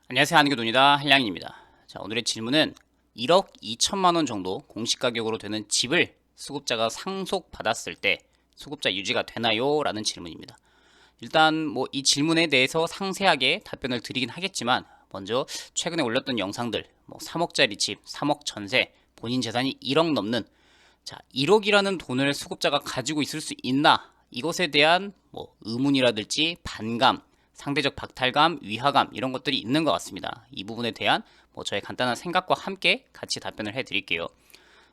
안녕하세요. 한교돈이다. 한량입니다. 자, 오늘의 질문은 1억 2천만 원 정도 공시 가격으로 되는 집을 수급자가 상속받았을 때 수급자 유지가 되나요? 라는 질문입니다. 일단 뭐 이 질문에 대해서 상세하게 답변을 드리긴 하겠지만 먼저 최근에 올렸던 영상들 3억짜리 집, 3억 전세, 본인 재산이 1억 넘는 1억이라는 돈을 수급자가 가지고 있을 수 있나? 이것에 대한 의문이라든지 반감, 상대적 박탈감, 위화감 이런 것들이 있는 것 같습니다. 이 부분에 대한 저의 간단한 생각과 함께 같이 답변을 해드릴게요.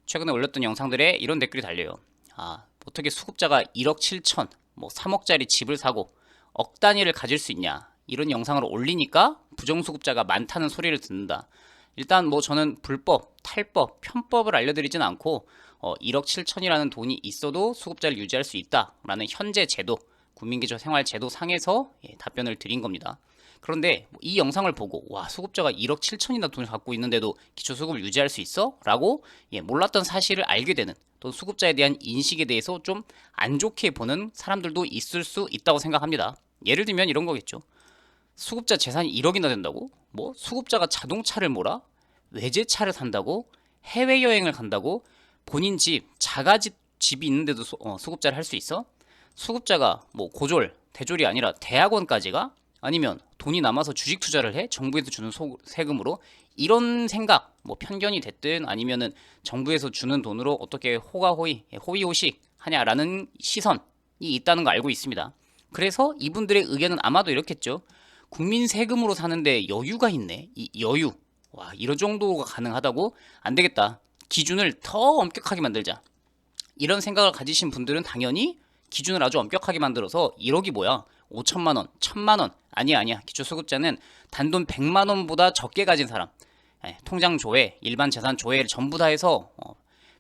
최근에 올렸던 영상들에 이런 댓글이 달려요. 어떻게 수급자가 1억 7천, 3억짜리 집을 사고 억 단위를 가질 수 있냐? 이런 영상을 올리니까 부정수급자가 많다는 소리를 듣는다. 일단 저는 불법, 탈법, 편법을 알려드리진 않고 1억 7천이라는 돈이 있어도 수급자를 유지할 수 있다라는 현재 제도, 국민기초생활제도 상에서 답변을 드린 겁니다. 그런데 이 영상을 보고 와 수급자가 1억 7천이나 돈을 갖고 있는데도 기초수급을 유지할 수 있어? 라고 몰랐던 사실을 알게 되는 또 수급자에 대한 인식에 대해서 좀 안 좋게 보는 사람들도 있을 수 있다고 생각합니다. 예를 들면 이런 거겠죠. 수급자 재산이 1억이나 된다고? 수급자가 자동차를 몰아? 외제차를 산다고? 해외여행을 간다고? 본인 집, 자가집 집이 있는데도 수급자를 할 수 있어? 수급자가 고졸, 대졸이 아니라 대학원까지가? 아니면 돈이 남아서 주식 투자를 해? 정부에서 주는 세금으로? 이런 생각, 편견이 됐든 아니면은 정부에서 주는 돈으로 어떻게 호가호위, 호의호식 하냐라는 시선이 있다는 거 알고 있습니다. 그래서 이분들의 의견은 아마도 이렇겠죠. 국민 세금으로 사는데 여유가 있네. 이 여유. 와, 이런 정도가 가능하다고? 안 되겠다. 기준을 더 엄격하게 만들자. 이런 생각을 가지신 분들은 당연히 기준을 아주 엄격하게 만들어서 1억이 뭐야? 5천만 원, 1천만 원. 아니야. 기초수급자는 단돈 100만 원보다 적게 가진 사람. 통장 조회, 일반 재산 조회를 전부 다 해서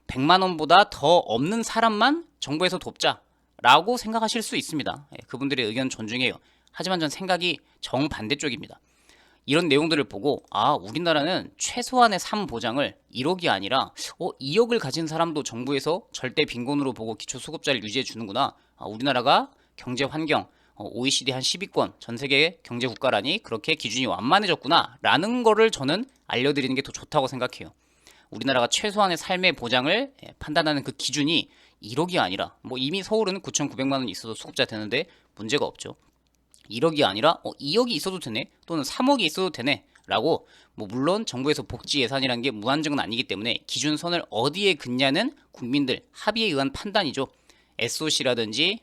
100만 원보다 더 없는 사람만 정부에서 돕자. 라고 생각하실 수 있습니다. 그분들의 의견 존중해요. 하지만 전 생각이 정반대쪽입니다. 이런 내용들을 보고 우리나라는 최소한의 삶 보장을 1억이 아니라 2억을 가진 사람도 정부에서 절대 빈곤으로 보고 기초수급자를 유지해 주는구나. 우리나라가 경제 환경 OECD 한 10위권 전 세계 경제 국가라니 그렇게 기준이 완만해졌구나 라는 거를 저는 알려드리는 게 더 좋다고 생각해요. 우리나라가 최소한의 삶의 보장을 판단하는 그 기준이 1억이 아니라 이미 서울은 9,900만 원 있어도 수급자 되는데 문제가 없죠. 1억이 아니라 2억이 있어도 되네 또는 3억이 있어도 되네 라고 물론 정부에서 복지 예산이라는 게 무한정은 아니기 때문에 기준선을 어디에 긋냐는 국민들 합의에 의한 판단이죠. SOC라든지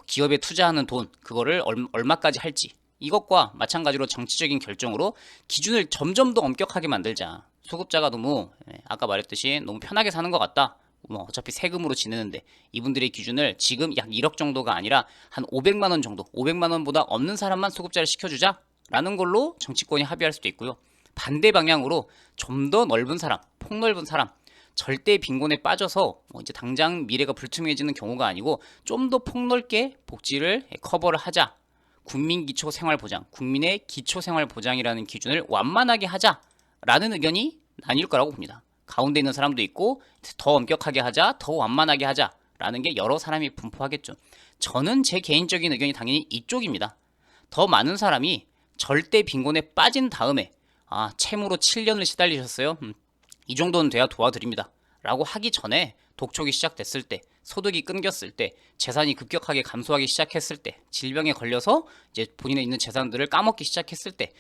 기업에 투자하는 돈 그거를 얼마까지 할지 이것과 마찬가지로 정치적인 결정으로 기준을 점점 더 엄격하게 만들자. 소급자가 너무 아까 말했듯이 너무 편하게 사는 것 같다. 어차피 세금으로 지내는데 이분들의 기준을 지금 약 1억 정도가 아니라 한 500만 원 정도, 500만 원보다 없는 사람만 수급자를 시켜주자 라는 걸로 정치권이 합의할 수도 있고요. 반대 방향으로 좀 더 넓은 사람, 폭넓은 사람, 절대 빈곤에 빠져서 이제 당장 미래가 불투명해지는 경우가 아니고 좀 더 폭넓게 복지를 커버를 하자. 국민기초생활보장, 국민의 기초생활보장이라는 기준을 완만하게 하자라는 의견이 나뉠 거라고 봅니다. 가운데 있는 사람도 있고 더 엄격하게 하자, 더 완만하게 하자라는 게 여러 사람이 분포하겠죠. 저는 제 개인적인 의견이 당연히 이쪽입니다. 더 많은 사람이 절대 빈곤에 빠진 다음에 채무로 7년을 시달리셨어요. 이 정도는 돼야 도와드립니다. 라고 하기 전에 독촉이 시작됐을 때, 소득이 끊겼을 때, 재산이 급격하게 감소하기 시작했을 때, 질병에 걸려서 이제 본인의 있는 재산들을 까먹기 시작했을 때,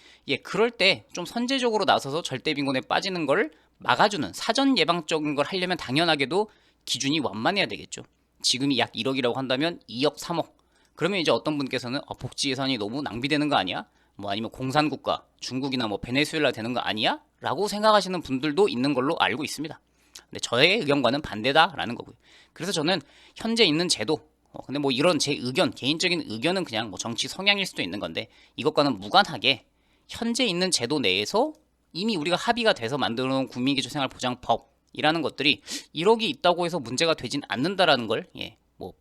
그럴 때 좀 선제적으로 나서서 절대 빈곤에 빠지는 걸 막아주는 사전 예방적인 걸 하려면 당연하게도 기준이 완만해야 되겠죠. 지금이 약 1억이라고 한다면 2억, 3억. 그러면 이제 어떤 분께서는 복지 예산이 너무 낭비되는 거 아니야? 아니면 공산국가, 중국이나 베네수엘라 되는 거 아니야? 라고 생각하시는 분들도 있는 걸로 알고 있습니다. 근데 저의 의견과는 반대다라는 거고요. 그래서 저는 현재 있는 제도, 근데 이런 제 의견, 개인적인 의견은 그냥 정치 성향일 수도 있는 건데 이것과는 무관하게 현재 있는 제도 내에서 이미 우리가 합의가 돼서 만들어 놓은 국민기초생활보장법이라는 것들이 1억이 있다고 해서 문제가 되진 않는다라는 걸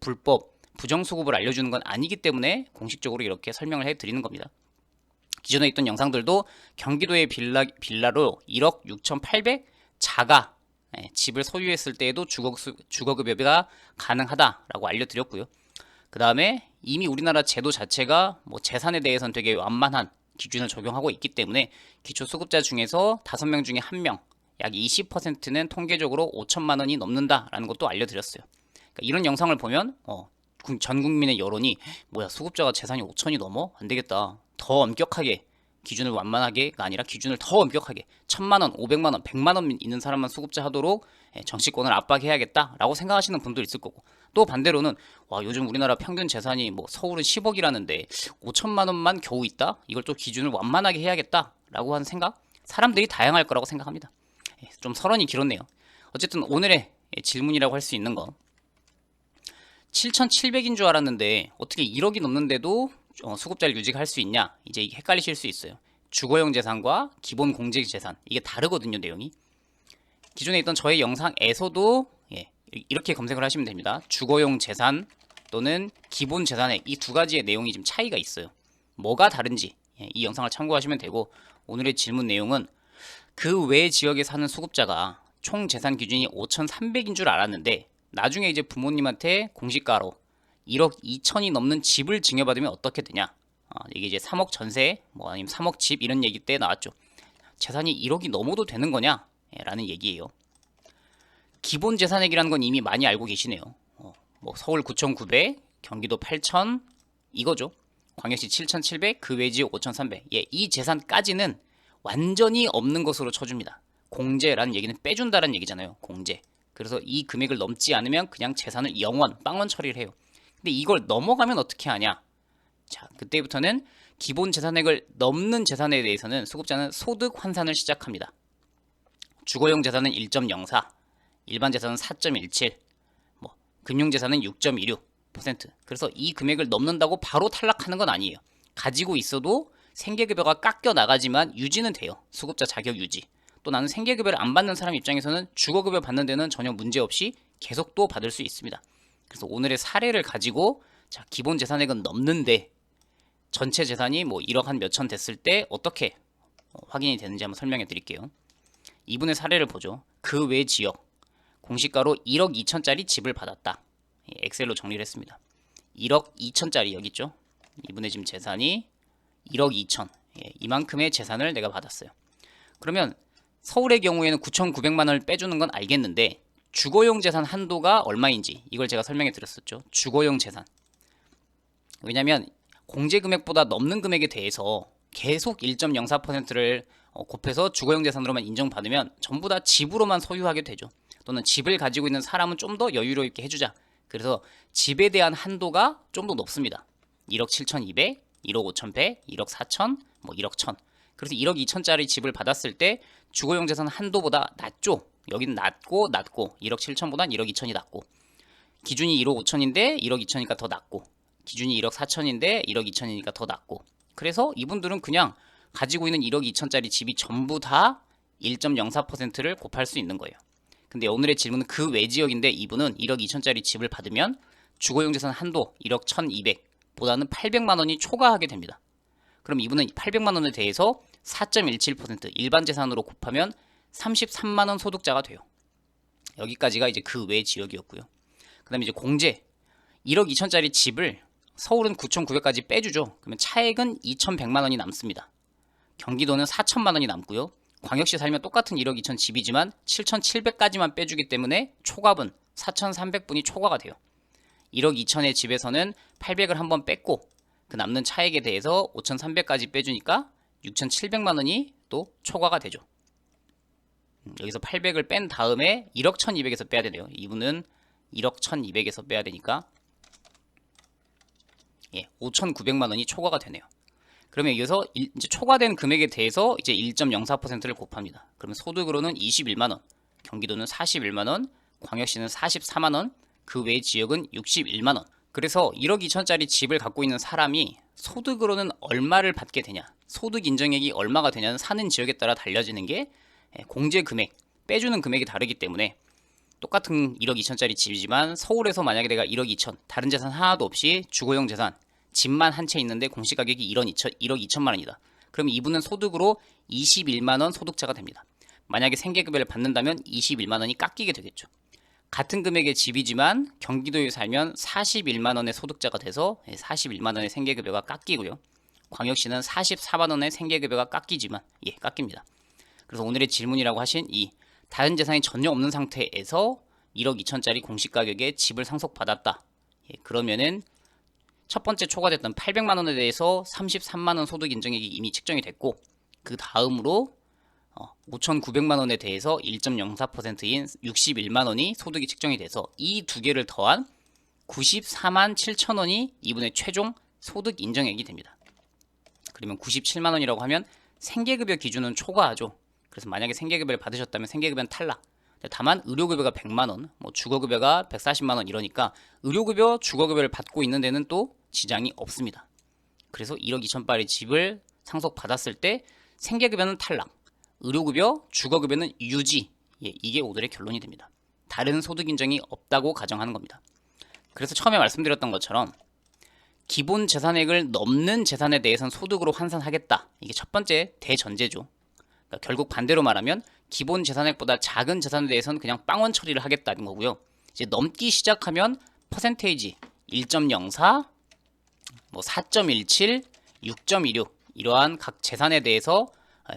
불법, 부정수급을 알려주는 건 아니기 때문에 공식적으로 이렇게 설명을 해드리는 겁니다. 기존에 있던 영상들도 경기도의 빌라로 1억 6,800 자가 집을 소유했을 때에도 주거급여가 가능하다라고 알려드렸고요. 그 다음에 이미 우리나라 제도 자체가 재산에 대해서는 되게 완만한 기준을 적용하고 있기 때문에 기초수급자 중에서 5명 중에 1명, 약 20%는 통계적으로 5천만 원이 넘는다라는 것도 알려드렸어요. 그러니까 이런 영상을 보면 전 국민의 여론이 뭐야, 수급자가 재산이 5천이 넘어? 안 되겠다. 더 엄격하게, 기준을 완만하게가 아니라 기준을 더 엄격하게 1,000만 원, 500만 원, 100만 원 있는 사람만 수급자 하도록 정치권을 압박해야겠다라고 생각하시는 분도 있을 거고, 또 반대로는 와, 요즘 우리나라 평균 재산이 뭐 서울은 10억이라는데 5천만 원만 겨우 있다? 이걸 또 기준을 완만하게 해야겠다라고 하는 생각? 사람들이 다양할 거라고 생각합니다. 좀 서론이 길었네요. 어쨌든 오늘의 질문이라고 할 수 있는 거, 7,700인 줄 알았는데 어떻게 1억이 넘는데도 수급자를 유지할 수 있냐? 이제 이게 헷갈리실 수 있어요. 주거용 재산과 기본 공제 재산, 이게 다르거든요, 내용이. 기존에 있던 저의 영상에서도 이렇게 검색을 하시면 됩니다. 주거용 재산 또는 기본 재산의 이 두 가지의 내용이 좀 차이가 있어요. 뭐가 다른지 이 영상을 참고하시면 되고, 오늘의 질문 내용은 그 외 지역에 사는 수급자가 총 재산 기준이 5,300인 줄 알았는데 나중에 이제 부모님한테 공시가로 1억 2천이 넘는 집을 증여받으면 어떻게 되냐? 이게 이제 3억 전세, 뭐 아니면 3억 집 이런 얘기 때 나왔죠. 재산이 1억이 넘어도 되는 거냐? 라는 얘기예요. 기본 재산액이라는 건 이미 많이 알고 계시네요. 뭐 서울 9,900, 경기도 8,000 이거죠. 광역시 7,700, 그 외 지역 5,300. 이 재산까지는 완전히 없는 것으로 쳐줍니다. 공제라는 얘기는 빼준다는 얘기잖아요. 공제. 그래서 이 금액을 넘지 않으면 그냥 재산을 영원, 빵원 처리를 해요. 근데 이걸 넘어가면 어떻게 하냐? 자, 그때부터는 기본 재산액을 넘는 재산에 대해서는 수급자는 소득 환산을 시작합니다. 주거용 재산은 1.04, 일반 재산은 4.17, 뭐 금융 재산은 6.26%. 그래서 이 금액을 넘는다고 바로 탈락하는 건 아니에요. 가지고 있어도 생계급여가 깎여 나가지만 유지는 돼요. 수급자 자격 유지. 또 나는 생계급여를 안 받는 사람 입장에서는 주거급여 받는 데는 전혀 문제 없이 계속 또 받을 수 있습니다. 그래서 오늘의 사례를 가지고, 자, 기본 재산액은 넘는데 전체 재산이 뭐 1억 한 몇천 됐을 때 어떻게 확인이 되는지 한번 설명해 드릴게요. 이분의 사례를 보죠. 그 외 지역 공시가로 1억 2천짜리 집을 받았다. 엑셀로 정리를 했습니다. 1억 2천짜리 여기 있죠. 이분의 지금 재산이 1억 2천, 이만큼의 재산을 내가 받았어요. 그러면 서울의 경우에는 9,900만 원을 빼주는 건 알겠는데 주거용 재산 한도가 얼마인지 이걸 제가 설명해 드렸었죠. 주거용 재산. 왜냐면 공제 금액보다 넘는 금액에 대해서 계속 1.04%를 곱해서 주거용 재산으로만 인정받으면 전부 다 집으로만 소유하게 되죠. 또는 집을 가지고 있는 사람은 좀 더 여유롭게 해주자. 그래서 집에 대한 한도가 좀 더 높습니다. 1억 7,200, 1억 5,100, 1억 4천, 뭐 1억 1,000. 그래서 1억 2천짜리 집을 받았을 때 주거용 재산 한도보다 낮죠. 여기는 낮고 1억 7천보단 1억 2천이 낮고, 기준이 1억 5천인데 1억 2천이니까 더 낮고, 기준이 1억 4천인데 1억 2천이니까 더 낮고. 그래서 이분들은 그냥 가지고 있는 1억 2천짜리 집이 전부 다 1.04%를 곱할 수 있는 거예요. 근데 오늘의 질문은 그 외 지역인데 이분은 1억 2천짜리 집을 받으면 주거용 재산 한도 1억 1,200 보다는 800만 원이 초과하게 됩니다. 그럼 이분은 800만 원에 대해서 4.17% 일반 재산으로 곱하면 33만 원 소득자가 돼요. 여기까지가 이제 그 외 지역이었고요. 그 다음에 이제 공제 1억 2천짜리 집을 서울은 9,900까지 빼주죠. 그러면 차액은 2,100만 원이 남습니다. 경기도는 4천만 원이 남고요. 광역시 살면 똑같은 1억 2천 집이지만 7,700까지만 빼주기 때문에 초과분 4,300분이 초과가 돼요. 1억 2천의 집에서는 800을 한번 뺐고 그 남는 차액에 대해서 5,300까지 빼주니까 6,700만 원이 또 초과가 되죠. 여기서 800을 뺀 다음에 1억 1,200에서 빼야 되네요. 이분은 1억 1,200에서 빼야 되니까 5,900만 원이 초과가 되네요. 그러면 여기서 이제 초과된 금액에 대해서 이제 1.04%를 곱합니다. 그러면 소득으로는 21만 원, 경기도는 41만 원, 광역시는 44만 원, 그 외 지역은 61만 원. 그래서 1억 2천짜리 집을 갖고 있는 사람이 소득으로는 얼마를 받게 되냐, 소득 인정액이 얼마가 되냐는 사는 지역에 따라 달라지는 게 공제 금액, 빼주는 금액이 다르기 때문에 똑같은 1억 2천짜리 집이지만 서울에서 만약에 내가 1억 2천, 다른 재산 하나도 없이 주거용 재산, 집만 한 채 있는데 공시가격이 1억 2천만 원이다. 그럼 이분은 소득으로 21만 원 소득자가 됩니다. 만약에 생계급여를 받는다면 21만 원이 깎이게 되겠죠. 같은 금액의 집이지만 경기도에 살면 41만 원의 소득자가 돼서 41만 원의 생계급여가 깎이고요. 광역시는 44만 원의 생계급여가 깎이지만 깎입니다. 그래서 오늘의 질문이라고 하신 이 다른 재산이 전혀 없는 상태에서 1억 2천짜리 공시가격에 집을 상속받았다. 그러면은 첫 번째 초과됐던 800만 원에 대해서 33만 원 소득 인정액이 이미 측정이 됐고, 그 다음으로 5,900만 원에 대해서 1.04%인 61만 원이 소득이 측정이 돼서 이 두 개를 더한 94만 7천 원이 이분의 최종 소득 인정액이 됩니다. 그러면 97만 원이라고 하면 생계급여 기준은 초과하죠. 그래서 만약에 생계급여를 받으셨다면 생계급여는 탈락. 다만 의료급여가 100만 원, 뭐 주거급여가 140만 원 이러니까 의료급여, 주거급여를 받고 있는 데는 또 지장이 없습니다. 그래서 1억 2천짜리 집을 상속받았을 때 생계급여는 탈락, 의료급여, 주거급여는 유지. 이게 오늘의 결론이 됩니다. 다른 소득 인정이 없다고 가정하는 겁니다. 그래서 처음에 말씀드렸던 것처럼 기본 재산액을 넘는 재산에 대해서는 소득으로 환산하겠다. 이게 첫 번째 대전제죠. 그러니까 결국 반대로 말하면 기본 재산액보다 작은 재산에 대해서는 그냥 빵원 처리를 하겠다는 거고요. 이제 넘기 시작하면 퍼센테이지 1.04, 뭐 4.17, 6.26 이러한 각 재산에 대해서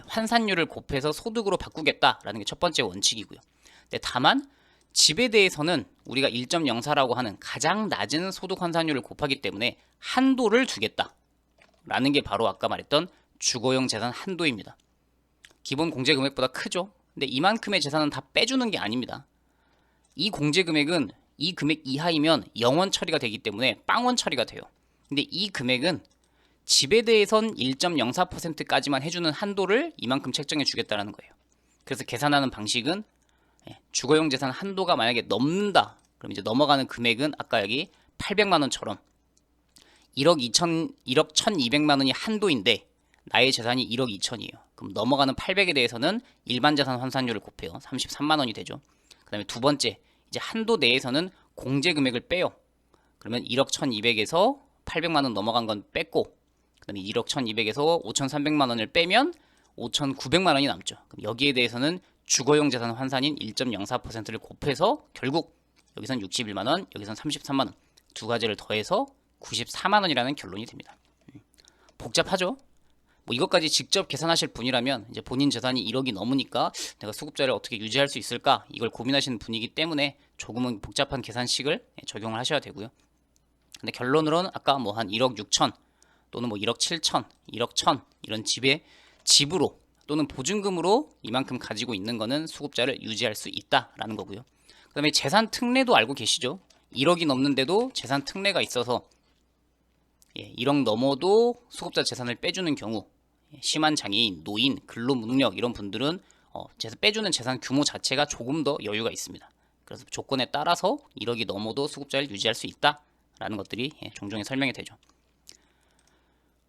환산율을 곱해서 소득으로 바꾸겠다라는 게 첫 번째 원칙이고요. 근데 다만 집에 대해서는 우리가 1.04라고 하는 가장 낮은 소득 환산율을 곱하기 때문에 한도를 두겠다라는 게 바로 아까 말했던 주거용 재산 한도입니다. 기본 공제 금액보다 크죠. 근데 이만큼의 재산은 다 빼주는 게 아닙니다. 이 공제 금액은 이 금액 이하이면 영원 처리가 되기 때문에 빵원 처리가 돼요. 근데 이 금액은 집에 대해선 1.04%까지만 해주는 한도를 이만큼 책정해 주겠다라는 거예요. 그래서 계산하는 방식은 주거용 재산 한도가 만약에 넘는다. 그럼 이제 넘어가는 금액은 아까 여기 800만 원처럼 1억 1,200만 원이 한도인데 나의 재산이 1억 2천이에요. 그럼 넘어가는 800에 대해서는 일반 재산 환산율을 곱해요. 33만 원이 되죠. 그 다음에 두 번째, 이제 한도 내에서는 공제 금액을 빼요. 그러면 1억 1,200에서 800만 원 넘어간 건 뺐고, 그 다음에 1억 1,200에서 5,300만 원을 빼면 5,900만 원이 남죠. 그럼 여기에 대해서는 주거용 재산 환산인 1.04%를 곱해서 결국 여기선 61만 원, 여기선 33만 원 두 가지를 더해서 94만 원이라는 결론이 됩니다. 복잡하죠? 뭐 이것까지 직접 계산하실 분이라면 이제 본인 재산이 1억이 넘으니까 내가 수급자를 어떻게 유지할 수 있을까 이걸 고민하시는 분이기 때문에 조금은 복잡한 계산식을 적용을 하셔야 되고요. 근데 결론으로는 아까 뭐 한 1억 6천 또는 뭐 1억 7천, 1억 1천 이런 집으로 또는 보증금으로 이만큼 가지고 있는 거는 수급자를 유지할 수 있다라는 거고요. 그 다음에 재산 특례도 알고 계시죠? 1억이 넘는데도 재산 특례가 있어서 1억 넘어도 수급자 재산을 빼주는 경우 심한 장애인, 노인, 근로무능력 이런 분들은 빼주는 재산 규모 자체가 조금 더 여유가 있습니다. 그래서 조건에 따라서 1억이 넘어도 수급자를 유지할 수 있다라는 것들이 종종에 설명이 되죠.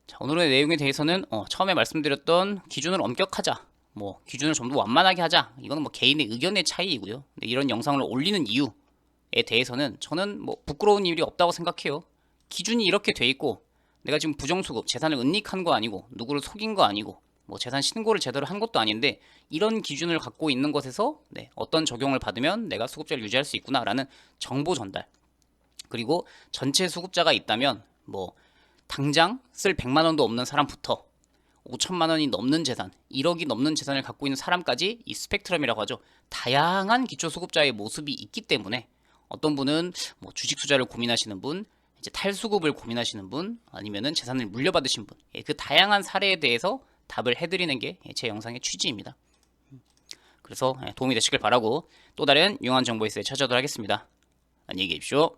자, 오늘의 내용에 대해서는 처음에 말씀드렸던 기준을 엄격하자, 뭐 기준을 좀 더 완만하게 하자, 이거는 뭐 개인의 의견의 차이이고요. 근데 이런 영상을 올리는 이유에 대해서는 저는 뭐 부끄러운 일이 없다고 생각해요. 기준이 이렇게 돼 있고 내가 지금 부정수급, 재산을 은닉한 거 아니고 누구를 속인 거 아니고 뭐 재산 신고를 제대로 한 것도 아닌데 이런 기준을 갖고 있는 것에서 어떤 적용을 받으면 내가 수급자를 유지할 수 있구나라는 정보 전달, 그리고 전체 수급자가 있다면 뭐 당장 쓸 100만 원도 없는 사람부터 5천만 원이 넘는 재산, 1억이 넘는 재산을 갖고 있는 사람까지 이 스펙트럼이라고 하죠. 다양한 기초수급자의 모습이 있기 때문에 어떤 분은 뭐 주식 투자를 고민하시는 분, 이제 탈수급을 고민하시는 분, 아니면은 재산을 물려받으신 분, 그 다양한 사례에 대해서 답을 해드리는 게 제 영상의 취지입니다. 그래서 도움이 되시길 바라고 또 다른 유용한 정보 있을 때 찾아오도록 하겠습니다. 안녕히 계십시오.